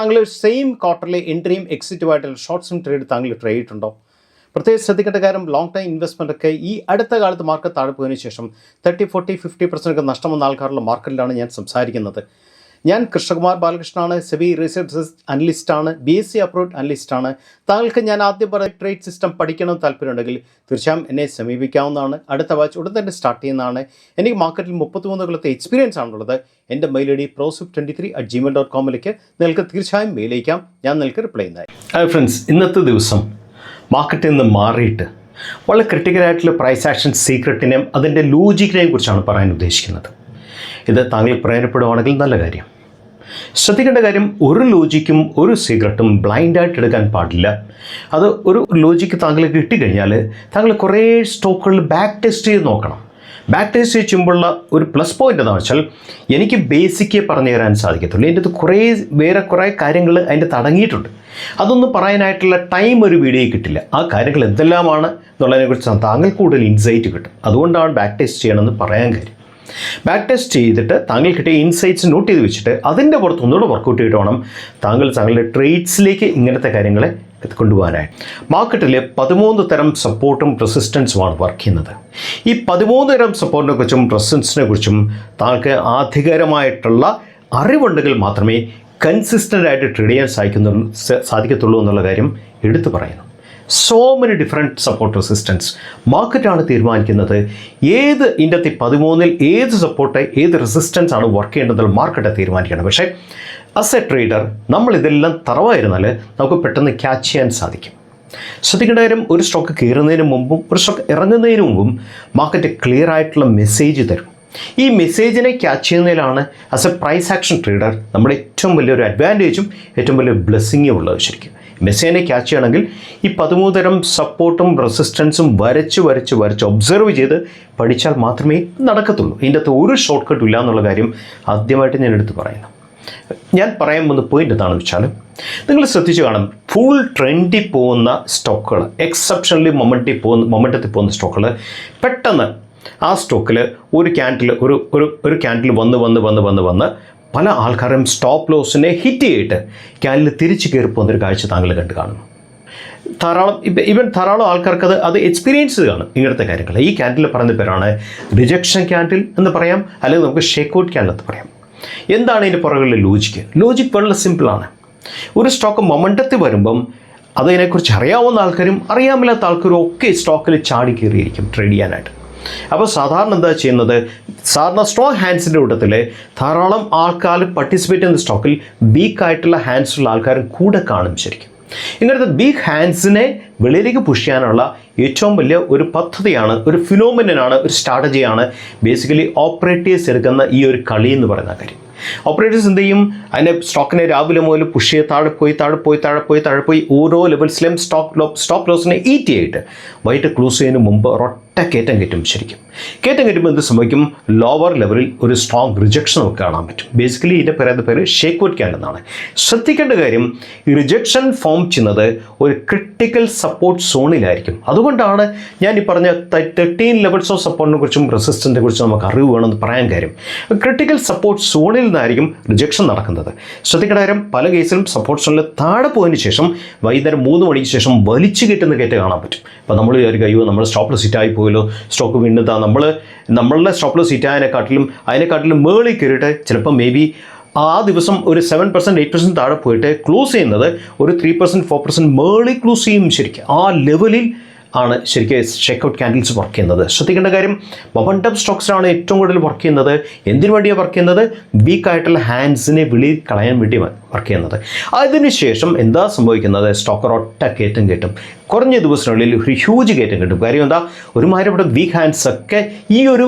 താങ്കൾ സെയിം ക്വാർട്ടറിലെ എൻട്രിയും എക്സിറ്റുമായിട്ടുള്ള short swing trade താങ്കൾ ട്രേഡ് ചെയ്തിട്ടുണ്ടോ? പ്രത്യേകിച്ച് ശ്രദ്ധിക്കേണ്ട കാര്യം, ലോങ് ടൈം ഇൻവെസ്റ്റ്മെൻ്റ് ഒക്കെ ഈ അടുത്ത കാലത്ത് മാർക്കറ്റ് താഴെ പോയതിനു ശേഷം 30, 40, 50% ഒക്കെ നഷ്ടം വന്ന ആൾക്കാരുടെ മാർക്കറ്റിലാണ് ഞാൻ സംസാരിക്കുന്നത്. ഞാൻ കൃഷ്ണകുമാർ ബാലകൃഷ്ണനാണ്, സെബി റിസർച്ച് അനലിസ്റ്റാണ്, BSc അപ്രൂവ്ഡ് അനലിസ്റ്റാണ്. താങ്കൾക്ക് ഞാൻ ആദ്യം പറഞ്ഞ ട്രേഡ് സിസ്റ്റം പഠിക്കണം താല്പര്യമുണ്ടെങ്കിൽ തീർച്ചയായും എന്നെ സമീപിക്കാവുന്നതാണ്. അടുത്ത ബാച്ച് ഉടൻ തന്നെ സ്റ്റാർട്ട് ചെയ്യുന്നതാണ്. എനിക്ക് മാർക്കറ്റിൽ 33 കൊല്ലത്തെ എക്സ്പീരിയൻസ് ആണുള്ളത്. എൻ്റെ മെയിൽ ID prosip23@gmail.com നിങ്ങൾക്ക് തീർച്ചയായും മെയിൽ അയക്കാം. ഞാൻ നിങ്ങൾക്ക് റിപ്ലൈ ചെയ്യുന്നതായി. ഹായ് ഫ്രണ്ട്സ്, ഇന്നത്തെ ദിവസം മാർക്കറ്റിൽ നിന്ന് മാറിയിട്ട് വളരെ ക്രിട്ടിക്കലായിട്ടുള്ള പ്രൈസ് ആക്ഷൻ സീക്രട്ടിനെയും അതിൻ്റെ ലോജിക്കിനെയും കുറിച്ചാണ് പറയാൻ ഉദ്ദേശിക്കുന്നത്. ഇത് താങ്കൾ പ്രയോജനപ്പെടുവാണെങ്കിൽ നല്ല കാര്യം. ശ്രദ്ധിക്കേണ്ട കാര്യം, ഒരു ലോജിക്കും ഒരു സീക്രട്ടും ബ്ലൈൻഡായിട്ട് എടുക്കാൻ പാടില്ല. അത് ഒരു ലോജിക്ക് താങ്കൾ കിട്ടിക്കഴിഞ്ഞാൽ താങ്കൾ കുറേ സ്റ്റോക്കുകളിൽ ബാക്ക് ടെസ്റ്റ് ചെയ്ത് നോക്കണം. ബാക്ക് ടെസ്റ്റ് ചെയ്യുമ്പോഴുള്ള ഒരു പ്ലസ് പോയിൻ്റ് എന്താണെന്ന് വെച്ചാൽ, എനിക്ക് ബേസിക്കേ പറഞ്ഞു തരാൻ സാധിക്കത്തുള്ളൂ. എൻ്റെ അത് വേറെ കുറേ കാര്യങ്ങൾ അതിൻ്റെ തടങ്ങിയിട്ടുണ്ട്. അതൊന്നും പറയാനായിട്ടുള്ള ടൈം ഒരു വീഡിയോയിൽ കിട്ടില്ല. ആ കാര്യങ്ങൾ എന്തെല്ലാമാണ് എന്നുള്ളതിനെക്കുറിച്ച് താങ്കൾ കൂടുതൽ ഇൻസൈറ്റ് കിട്ടും. അതുകൊണ്ടാണ് ബാക്ക് ടെസ്റ്റ് ചെയ്യണമെന്ന് പറയാൻ കാര്യം. ബാക്ക് ടെസ്റ്റ് ചെയ്തിട്ട് താങ്കൾ കിട്ടിയ ഇൻസൈറ്റ്സ് നോട്ട് ചെയ്ത് വെച്ചിട്ട് അതിൻ്റെ പുറത്ത് ഒന്നുകൂടെ വർക്കൗട്ട് ചെയ്തിട്ട് വേണം താങ്കളുടെ ട്രേഡ്സിലേക്ക് ഇങ്ങനത്തെ കാര്യങ്ങളെ കൊണ്ടുപോകാനായിട്ട്. മാർക്കറ്റിൽ 13 തരം സപ്പോർട്ടും റെസിസ്റ്റൻസുമാണ് വർക്ക് ചെയ്യുന്നത്. ഈ 13 തരം സപ്പോർട്ടിനെ കുറിച്ചും റെസിസ്റ്റൻസിനെ കുറിച്ചും താങ്കൾക്ക് ആധികാരമായിട്ടുള്ള അറിവുണ്ടെങ്കിൽ മാത്രമേ കൺസിസ്റ്റൻ്റ് ആയിട്ട് ട്രേഡ് ചെയ്യാൻ സാധിക്കത്തുള്ളൂ എന്നുള്ള കാര്യം എടുത്തു പറയുന്നു. So many different support resistance. മാർക്കറ്റാണ് തീരുമാനിക്കുന്നത് ഏത് ഇൻഡത്തെ 13-ൽ ഏത് സപ്പോർട്ട് ഏത് റെസിസ്റ്റൻസ് ആണ് വർക്ക് ചെയ്യേണ്ടതെന്ന് മാർക്കറ്റ് തീരുമാനിക്കണം. പക്ഷേ ആസ് എ ട്രേഡർ നമ്മളിതെല്ലാം തറവായിരുന്നാൽ നമുക്ക് പെട്ടെന്ന് ക്യാച്ച് ചെയ്യാൻ സാധിക്കും. ശ്രദ്ധിക്കേണ്ട കാര്യം, ഒരു സ്റ്റോക്ക് കയറുന്നതിന് മുമ്പും ഒരു സ്റ്റോക്ക് ഇറങ്ങുന്നതിന് മുമ്പും മാർക്കറ്റ് ക്ലിയർ ആയിട്ടുള്ള മെസ്സേജ് തരും. ഈ മെസ്സേജിനെ ക്യാച്ച് ചെയ്യുന്നതിലാണ് as a price action trader നമ്മുടെ ഏറ്റവും വലിയൊരു അഡ്വാൻറ്റേജും ഏറ്റവും വലിയ ബ്ലെസ്സിങ്ങും ഉള്ളത്. ശരിക്കും മെസ്സേജിനെ ക്യാച്ച് ചെയ്യണമെങ്കിൽ ഈ 13 തരം സപ്പോർട്ടും റെസിസ്റ്റൻസും വരച്ച് ഒബ്സർവ് ചെയ്ത് പഠിച്ചാൽ മാത്രമേ നടക്കത്തുള്ളൂ. ഇതിൻ്റെ അകത്ത് ഒരു ഷോർട്ട് കട്ടും ഇല്ല എന്നുള്ള കാര്യം ആദ്യമായിട്ട് ഞാൻ എടുത്ത് പറയുന്നു. ഞാൻ പറയാൻ പോകുന്ന പോയിൻ്റ് എന്താണെന്ന് വെച്ചാൽ, നിങ്ങൾ ശ്രദ്ധിച്ച് കാണും, ഫുൾ ട്രെൻഡിൽ പോകുന്ന സ്റ്റോക്കുകൾ, എക്സെപ്ഷണലി മൊമെൻറ്റത്തിൽ പോകുന്ന സ്റ്റോക്കുകൾ പെട്ടെന്ന് ആ സ്റ്റോക്കിൽ ഒരു ക്യാൻഡിൽ വന്ന് പല ആൾക്കാരും സ്റ്റോപ്പ് ലോസിനെ ഹിറ്റ് ചെയ്തിട്ട് ക്യാൻഡിൽ തിരിച്ച് കയറിപ്പോകുന്നൊരു കാഴ്ച താങ്കൾ കണ്ട് കാണും. ധാരാളം ആൾക്കാർക്ക് അത് എക്സ്പീരിയൻസ് കാണും ഇങ്ങനത്തെ കാര്യങ്ങൾ. ഈ ക്യാൻഡിൽ പറയുന്ന പേരാണ് റിജക്ഷൻ ക്യാൻഡിൽ എന്ന് പറയാം, അല്ലെങ്കിൽ നമുക്ക് ഷേക്ക് ഔട്ട് ക്യാൻഡിൽ എന്ന് പറയാം. എന്താണ് ഇതിൻ്റെ പുറകിലെ ലോജിക്ക് വളരെ സിമ്പിളാണ്. ഒരു സ്റ്റോക്ക് മൊമെൻറ്റത്തിൽ വരുമ്പം അതിനെക്കുറിച്ച് അറിയാവുന്ന ആൾക്കാരും അറിയാമില്ലാത്ത ആൾക്കാരും ഒക്കെ സ്റ്റോക്കിൽ ചാടി കയറിയിരിക്കും ട്രേഡ് ചെയ്യാനായിട്ട്. അപ്പോൾ സാധാരണ എന്താ ചെയ്യുന്നത്, സാധാരണ സ്ട്രോങ് ഹാൻഡ്സിൻ്റെ കൂട്ടത്തിൽ ധാരാളം ആൾക്കാർ പാർട്ടിസിപ്പേറ്റ് ചെയ്യുന്ന സ്റ്റോക്കിൽ വീക്കായിട്ടുള്ള ഹാൻഡ്സുള്ള ആൾക്കാരും കൂടെ കാണും. ശരിക്കും ഇങ്ങനത്തെ ബിഗ് ഹാൻഡ്സിനെ വെളിയിലേക്ക് പുഷ് ചെയ്യാനുള്ള ഏറ്റവും വലിയ ഒരു പദ്ധതിയാണ്, ഒരു ഫിനോമിനനാണ്, ഒരു സ്ട്രാറ്റജിയാണ് ബേസിക്കലി ഓപ്പറേറ്റേഴ്സ് എടുക്കുന്ന ഈ ഒരു കളി എന്ന് പറയുന്ന കാര്യം. ഓപ്പറേറ്റേഴ്സ് എന്ത് ചെയ്യും, അതിനെ സ്റ്റോക്കിനെ രാവിലെ മുതൽ പുഷ് ചെയ്ത് താഴെ പോയി ഓരോ ലെവൽസിലും സ്റ്റോപ്പ് ലോസിനെ ഈറ്റ് ചെയ്തിട്ട് വൈകിട്ട് ക്ലോസ് ചെയ്യുന്നതിന് മുമ്പ് ഒരൊറ്റ കയറ്റം കയറ്റും. ശരിക്കും കയറ്റം കയറ്റുമ്പോൾ എന്ത് സംഭവിക്കും, ലോവർ ലെവലിൽ ഒരു സ്ട്രോങ് റിജക്ഷൻ നമുക്ക് കാണാൻ പറ്റും. ബേസിക്കലി ഇതിൻ്റെ പറയുന്ന പേര് ഷേക്ക് ഔട്ട് ക്യാൻഡിൽ എന്നാണ്. ശ്രദ്ധിക്കേണ്ട കാര്യം, ഈ റിജക്ഷൻ ഫോം ചെയ്യുന്നത് ഒരു ക്രിട്ടിക്കൽ സപ്പോർട്ട് സോണിലായിരിക്കും. അതുകൊണ്ടാണ് ഞാൻ ഈ പറഞ്ഞ 13 ലെവൽസ് ഓഫ് സപ്പോർട്ടിനെ കുറിച്ചും റെസിസ്റ്റൻസിനെ കുറിച്ചും നമുക്ക് അറിവ് വേണമെന്ന് പറയാൻ കാര്യം. ക്രിട്ടിക്കൽ സപ്പോർട്ട് സോണിൽ നിന്നായിരിക്കും റിജക്ഷൻ നടക്കുന്നത്. ശ്രദ്ധിക്കേണ്ട കാര്യം, പല കേസിലും സപ്പോർട്ട് സോണിൽ താഴെ പോയതിന് ശേഷം വൈകുന്നേരം 3 മണിക്ക് ശേഷം വലിച്ചു കയറ്റുന്ന കയറ്റം കാണാൻ പറ്റും. അപ്പോൾ നമ്മൾ വിചാരിക്കും, നമ്മൾ സ്റ്റോപ്പ് ലോസ് ഹിറ്റായി പോയല്ലോ, സ്റ്റോക്ക് വീണ്ടും നമ്മളുടെ സ്റ്റോപ്പ് ലോസ് അതിനെക്കാട്ടിലും മേളിൽ കയറിയിട്ട് ചിലപ്പോൾ മേ ബി ആ ദിവസം ഒരു 7%, 8% താഴെ പോയിട്ട് ക്ലോസ് ചെയ്യുന്നത് ഒരു 3%, 4% മേളിൽ ക്ലോസ് ചെയ്യും. ശരിക്കും ആ ലെവലിൽ ആണ് ശരിക്കും ഷേക്ക് ഔട്ട് ക്യാൻഡിൽസ് വർക്ക് ചെയ്യുന്നത്. ശ്രദ്ധിക്കേണ്ട കാര്യം, മൊമെൻറ്റം സ്റ്റോക്സിലാണ് ഏറ്റവും കൂടുതൽ വർക്ക് ചെയ്യുന്നത്. എന്തിനു വേണ്ടിയാണ് വർക്ക് ചെയ്യുന്നത്, വീക്കായിട്ടുള്ള ഹാൻഡ്സിനെ വെളിയിൽ കളയാൻ വേണ്ടി വർക്ക് ചെയ്യുന്നത്. അതിനുശേഷം എന്താ സംഭവിക്കുന്നത്, സ്റ്റോക്കർ ഒറ്റ കയറ്റം കയറ്റും. കുറഞ്ഞ ദിവസത്തിനുള്ളിൽ ഒരു ഹ്യൂജ് കയറ്റം കിട്ടും. കാര്യം എന്താ, ഒരുമാതിരി ഇവിടെ വീക്ക് ഹാൻഡ്സ് ഒക്കെ ഈ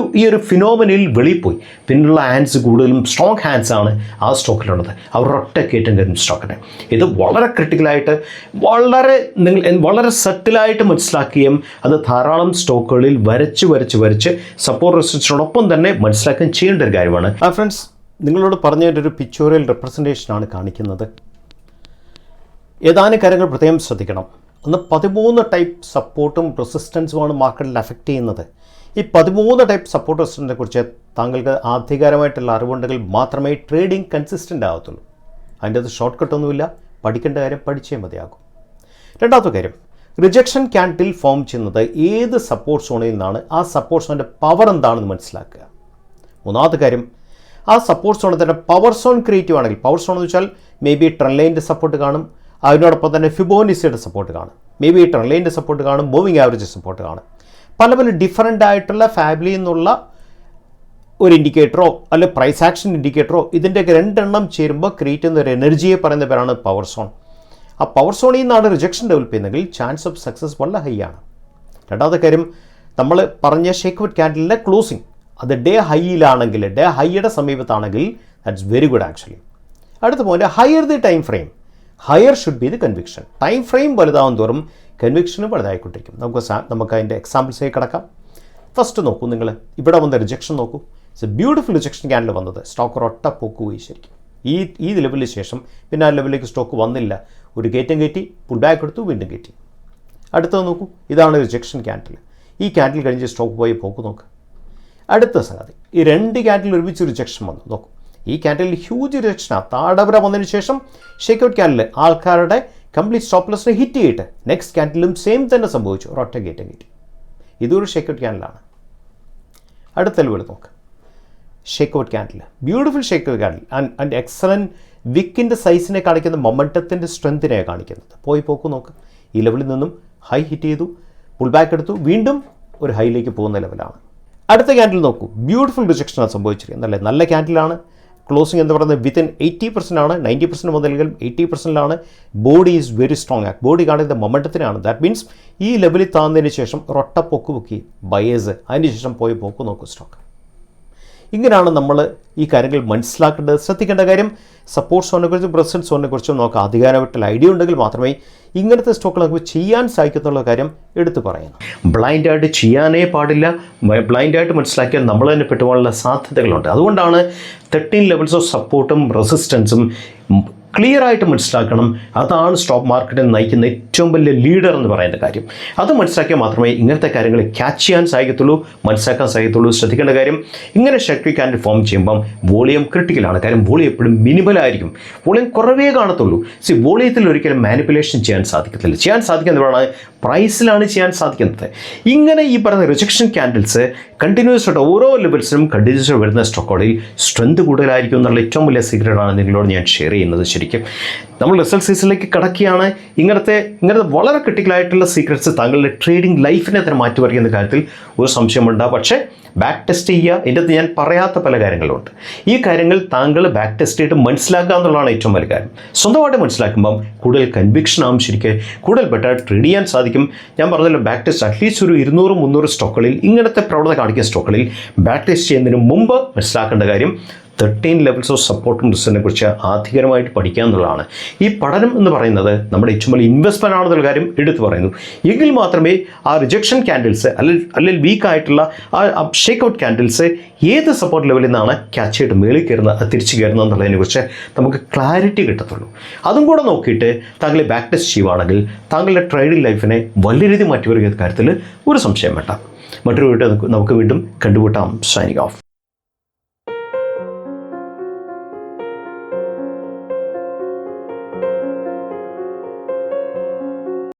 ഒരു ഫിനോമിനിൽ വെളിയിൽ പോയി. പിന്നുള്ള ഹാൻഡ്സ് കൂടുതലും സ്ട്രോങ് ഹാൻഡ്സ് ആണ് ആ സ്റ്റോക്കിലുള്ളത്. അവർ ഒറ്റ കയറ്റം കയറ്റും സ്റ്റോക്കിനെ. ഇത് വളരെ ക്രിട്ടിക്കലായിട്ട് വളരെ സെറ്റിലായിട്ട് മനസ്സിലാക്കുകയും അത് ധാരാളം സ്റ്റോക്കുകളിൽ വരച്ച് സപ്പോർട്ട് റെസിസ്റ്റൻസിനോടൊപ്പം തന്നെ മനസ്സിലാക്കുകയും ചെയ്യേണ്ട ഒരു കാര്യമാണ്. ഫ്രണ്ട്സ്, നിങ്ങളോട് പറഞ്ഞതിൻ്റെ ഒരു പിക്ചോറിയൽ റെപ്രസെൻറ്റേഷനാണ് കാണിക്കുന്നത്. ഏതാനും കാര്യങ്ങൾ പ്രത്യേകം ശ്രദ്ധിക്കണം. ഒന്ന്, 13 ടൈപ്പ് സപ്പോർട്ടും റെസിസ്റ്റൻസുമാണ് മാർക്കറ്റിൽ അഫക്റ്റ് ചെയ്യുന്നത്. ഈ 13 ടൈപ്പ് സപ്പോർട്ട് റെസിസ്റ്റൻസിനെ കുറിച്ച് താങ്കൾക്ക് ആധികാരമായിട്ടുള്ള അറിവുണ്ടെങ്കിൽ മാത്രമേ ട്രേഡിംഗ് കൺസിസ്റ്റൻ്റ് ആകത്തുള്ളൂ. അതിൻ്റെ അത് ഷോർട്ട് കട്ടൊന്നുമില്ല, പഠിക്കേണ്ട കാര്യം പഠിച്ചേ മതിയാകും. രണ്ടാമത്തെ കാര്യം, റിജക്ഷൻ ക്യാൻഡിൽ ഫോം ചെയ്യുന്നത് ഏത് സപ്പോർട്ട് സോണിൽ നിന്നാണ്, ആ സപ്പോർട്ട് സോണിൻ്റെ പവർ എന്താണെന്ന് മനസ്സിലാക്കുക. മൂന്നാമത്തെ കാര്യം, ആ സപ്പോർട്ട് സോണിൽ തന്നെ പവർ സോൺ ക്രിയേറ്റീവ് ആണെങ്കിൽ, പവർ സോൺ എന്ന് വെച്ചാൽ മേ ബി ട്രെൻഡ് ലൈനിൻ്റെ സപ്പോർട്ട് കാണും, അതിനോടൊപ്പം തന്നെ ഫിബോനച്ചിയുടെ സപ്പോർട്ട് കാണും, മേ ബി ട്രെൻഡ് ലൈനിൻ്റെ സപ്പോർട്ട് കാണും, മൂവിങ് ആവറേജ് സപ്പോർട്ട് കാണും. പല പല ഡിഫറൻ്റ് ആയിട്ടുള്ള ഫാമിലിയിൽ നിന്നുള്ള ഒരു ഇൻഡിക്കേറ്ററോ അല്ലെ പ്രൈസ് ആക്ഷൻ ഇൻഡിക്കേറ്ററോ ഇതിൻ്റെയൊക്കെ രണ്ടെണ്ണം ചേരുമ്പോൾ ക്രിയേറ്റ് ചെയ്യുന്ന ഒരു എനർജിയെ പറയുന്ന പേരാണ് പവർ സോൺ. ആ പവർ സോണിൽ നിന്നാണ് റിജക്ഷൻ ഡെവലപ്പ് ചെയ്യുന്നതെങ്കിൽ ചാൻസ് ഓഫ് സക്സസ് വളരെ ഹൈ ആണ്. രണ്ടാമത്തെ കാര്യം, നമ്മൾ പറഞ്ഞ ഷേക്ക്ഔട്ട് ക്യാൻഡിലിൻ്റെ ക്ലോസിങ് അത് ഡേ ഹൈയിലാണെങ്കിൽ, ഡേ ഹൈയുടെ സമീപത്താണെങ്കിൽ ദാറ്റ്സ് വെരി ഗുഡ് ആക്ച്വലി. അടുത്ത point, higher the time frame, higher should be the conviction. Time frame വലുതാവും തോറും കൺവിക്ഷനും വലുതായിക്കൊണ്ടിരിക്കും. നമുക്ക് അതിൻ്റെ എക്സാമ്പിൾസിലേക്ക് കിടക്കാം. ഫസ്റ്റ് നോക്കൂ, നിങ്ങൾ ഇവിടെ വന്ന റിജക്ഷൻ നോക്കൂ. It's A beautiful rejection candle വന്നത്. സ്റ്റോക്ക് ഒരൊട്ട പൊക്കുകയും ശരിക്കും ഈ ലെവലിന് ശേഷം പിന്നെ ആ ലെവലിലേക്ക് സ്റ്റോക്ക് വന്നില്ല. ഒരു കയറ്റം കയറ്റി, പുൾ ബാക്ക് എടുത്തു, വീണ്ടും കയറ്റി. അടുത്തത് നോക്കൂ, ഇതാണ് റിജക്ഷൻ ക്യാൻഡിൽ. ഈ ക്യാൻഡിൽ കഴിഞ്ഞ് സ്റ്റോക്ക് പോയി പോക്ക് നോക്ക്. അടുത്ത സംഗതി, ഈ രണ്ട് ക്യാൻഡിൽ ഒരുമിച്ച് റിജക്ഷൻ വന്നു നോക്കൂ. ഈ ക്യാൻഡിൽ ഹ്യൂജ് റിജക്ഷനാണ്. താഴെ വന്നതിന് ശേഷം ഷേക്ക്ഔട്ട് ക്യാൻഡിൽ ആൾക്കാരുടെ കംപ്ലീറ്റ് സ്റ്റോപ്പ് ലോസിനെ ഹിറ്റ് ചെയ്തിട്ട് നെക്സ്റ്റ് ക്യാൻഡിലും സെയിം തന്നെ സംഭവിച്ചു, ഒരൊറ്റ കയറ്റം കയറ്റി. ഇതൊരു ഷേക്ക്ഔട്ട് ക്യാൻഡിലാണ്. അടുത്ത ലെവൽ നോക്ക്, shakeout candle, beautiful shakeout candle and excellent വിക്കിൻ്റെ സൈസിനെ കാണിക്കുന്ന മൊമെൻറ്റത്തിൻ്റെ സ്ട്രെങ്തിനെയാണ് കാണിക്കുന്നത്. പോക്ക് നോക്ക്. ഈ ലെവലിൽ നിന്നും ഹൈ ഹിറ്റ് ചെയ്തു, പുൾ ബാക്ക് എടുത്തു, വീണ്ടും ഒരു ഹൈയിലേക്ക് പോകുന്ന ലെവലാണ്. അടുത്ത ക്യാൻഡിൽ നോക്കൂ, ബ്യൂട്ടിഫുൾ റിജക്ഷനാണ് സംഭവിച്ചിരിക്കുന്നത്. നല്ല ക്യാൻഡിലാണ്. ക്ലോസിംഗ് എന്ന് പറയുന്നത് വിത്തിൻ 80% ആണ്. 90% മുതലെങ്കിലും 80%ലാണ്. Body is very strong. Body കാണിക്കുന്ന മൊമെൻറ്റത്തിനാണ്. ദാറ്റ് മീൻസ് ഈ ലെവലിൽ താന്നതിന് ശേഷം ഒരൊട്ട പൊക്കി ബയേഴ്സ്, അതിന് ശേഷം പോക്ക് നോക്കൂ സ്റ്റോക്ക്. ഇങ്ങനെയാണ് നമ്മൾ ഈ കാര്യങ്ങൾ മനസ്സിലാക്കേണ്ടത്. ശ്രദ്ധിക്കേണ്ട കാര്യം, സപ്പോർട്ട് സോണിനെക്കുറിച്ചും റെസിസ്റ്റൻസ് സോണിനെക്കുറിച്ചും നമുക്ക് അധികാരമായിട്ടുള്ള ഐഡിയ ഉണ്ടെങ്കിൽ മാത്രമേ ഇങ്ങനത്തെ സ്റ്റോക്കുകൾ നമുക്ക് ചെയ്യാൻ സാധിക്കത്തുള്ള കാര്യം എടുത്തു പറയുന്നു. ബ്ലൈൻഡായിട്ട് ചെയ്യാനേ പാടില്ല. ബ്ലൈൻഡായിട്ട് മനസ്സിലാക്കിയാൽ നമ്മൾ തന്നെ പെട്ടുപോകാനുള്ള സാധ്യതകളുണ്ട്. അതുകൊണ്ടാണ് 13 ലെവൽസ് ഓഫ് സപ്പോർട്ടും റെസിസ്റ്റൻസും ക്ലിയർ ആയിട്ട് മനസ്സിലാക്കണം. അതാണ് സ്റ്റോക്ക് മാർക്കറ്റിനെ നയിക്കുന്ന ഏറ്റവും വലിയ ലീഡർ എന്ന് പറയുന്ന കാര്യം. അത് മനസ്സിലാക്കിയാൽ മാത്രമേ ഇങ്ങനത്തെ കാര്യങ്ങൾ ക്യാച്ച് ചെയ്യാൻ സാധിക്കത്തുള്ളൂ, മനസ്സിലാക്കാൻ സാധിക്കത്തുള്ളൂ. ശ്രദ്ധിക്കേണ്ട കാര്യം, ഇങ്ങനെ ഷേക്ക്ഔട്ട് ക്യാൻഡിൽ ഫോം ചെയ്യുമ്പം വോളിയം ക്രിട്ടിക്കലാണ്. കാര്യം വോളിയം എപ്പോഴും മിനിമലായിരിക്കും, വോളിയം കുറവേ കാണത്തുള്ളൂ. വോളിയത്തിൽ ഒരിക്കലും മാനിപ്പുലേഷൻ ചെയ്യാൻ സാധിക്കത്തില്ല. ചെയ്യാൻ സാധിക്കുന്നതാണ് പ്രൈസിലാണ് ചെയ്യാൻ സാധിക്കുന്നത്. ഇങ്ങനെ ഈ പറയുന്ന റിജക്ഷൻ ക്യാൻഡിൽസ് കണ്ടിന്യൂസ് ആയിട്ട് ഓരോ ലെവൽസിലും കണ്ടിന്യൂസ് വരുന്ന സ്റ്റോക്കുകളിൽ സ്ട്രെങ്ത് കൂടുതലായിരിക്കും എന്നുള്ള ഏറ്റവും വലിയ സീക്രട്ടാണ് നിങ്ങളോട് ഞാൻ ഷെയർ ചെയ്യുന്നത്. ശരിക്കും നമ്മൾ റിസൾട്ട് സീസണിലേക്ക് കടക്കുകയാണ്. ഇങ്ങനത്തെ വളരെ ക്രിട്ടിക്കലായിട്ടുള്ള സീക്രട്സ് താങ്കളുടെ ട്രേഡിംഗ് ലൈഫിനെ തന്നെ മാറ്റിമറിക്കുന്ന കാര്യത്തിൽ ഒരു സംശയമുണ്ട്. പക്ഷേ ബാക്ക് ടെസ്റ്റ് ചെയ്യുക. ഇതിൻ്റെ അകത്ത് ഞാൻ പറയാത്ത പല കാര്യങ്ങളുണ്ട്. ഈ കാര്യങ്ങൾ താങ്കൾ ബാക്ക് ടെസ്റ്റ് ചെയ്തിട്ട് മനസ്സിലാക്കുക എന്നുള്ളതാണ് ഏറ്റവും വലിയ കാര്യം. സ്വന്തമായിട്ട് മനസ്സിലാക്കുമ്പം കൂടുതൽ കൺവിക്ഷൻ ആവും, ശരിക്കും കൂടുതൽ ബെറ്റർ ട്രേഡ് ചെയ്യാൻ സാധിക്കും. ഞാൻ പറഞ്ഞല്ലോ, ബാക്ക് ടെസ്റ്റ് അറ്റ്ലീസ്റ്റ് ഒരു 200-300 സ്റ്റോക്കുകളിൽ, ഇങ്ങനത്തെ പ്രവണത കാണിക്കുന്ന സ്റ്റോക്കുകളിൽ ബാക്ക് ടെസ്റ്റ് ചെയ്യുന്നതിന് മുമ്പ് മനസ്സിലാക്കേണ്ട കാര്യം 13 ലെവൽസ് ഓഫ് സപ്പോർട്ടും റിസൾട്ടിനെ കുറിച്ച് ആധികാരികമായിട്ട് പഠിക്കുക എന്നുള്ളതാണ്. ഈ പഠനം എന്ന് പറയുന്നത് നമ്മുടെ ഏറ്റവും വലിയ ഇൻവെസ്റ്റ്മെൻ്റ് ആണെന്നുള്ള കാര്യം എടുത്തു പറയുന്നു. എങ്കിൽ മാത്രമേ ആ റിജക്ഷൻ ക്യാൻഡിൽസ് അല്ലെങ്കിൽ വീക്കായിട്ടുള്ള ആ ഷേക്ക്ഔട്ട് ക്യാൻഡിൽസ് ഏത് സപ്പോർട്ട് ലെവലിൽ നിന്നാണ് ക്യാച്ച് ചെയ്തിട്ട് മേളിൽ കയറുന്നത്, അത് തിരിച്ചു കയറുന്നത് എന്നുള്ളതിനെക്കുറിച്ച് നമുക്ക് ക്ലാരിറ്റി കിട്ടത്തുള്ളൂ. അതും കൂടെ നോക്കിയിട്ട് താങ്കൾ ബാക്ക് ടെസ്റ്റ് ചെയ്യുവാണെങ്കിൽ താങ്കളുടെ ട്രേഡിംഗ് ലൈഫിനെ വലിയ രീതിയിൽ മാറ്റിവരുന്ന കാര്യത്തിൽ ഒരു സംശയം വേണ്ട. മറ്റൊരു വീഡിയോ നമുക്ക് വീണ്ടും കണ്ടുമുട്ടാം. Signing off.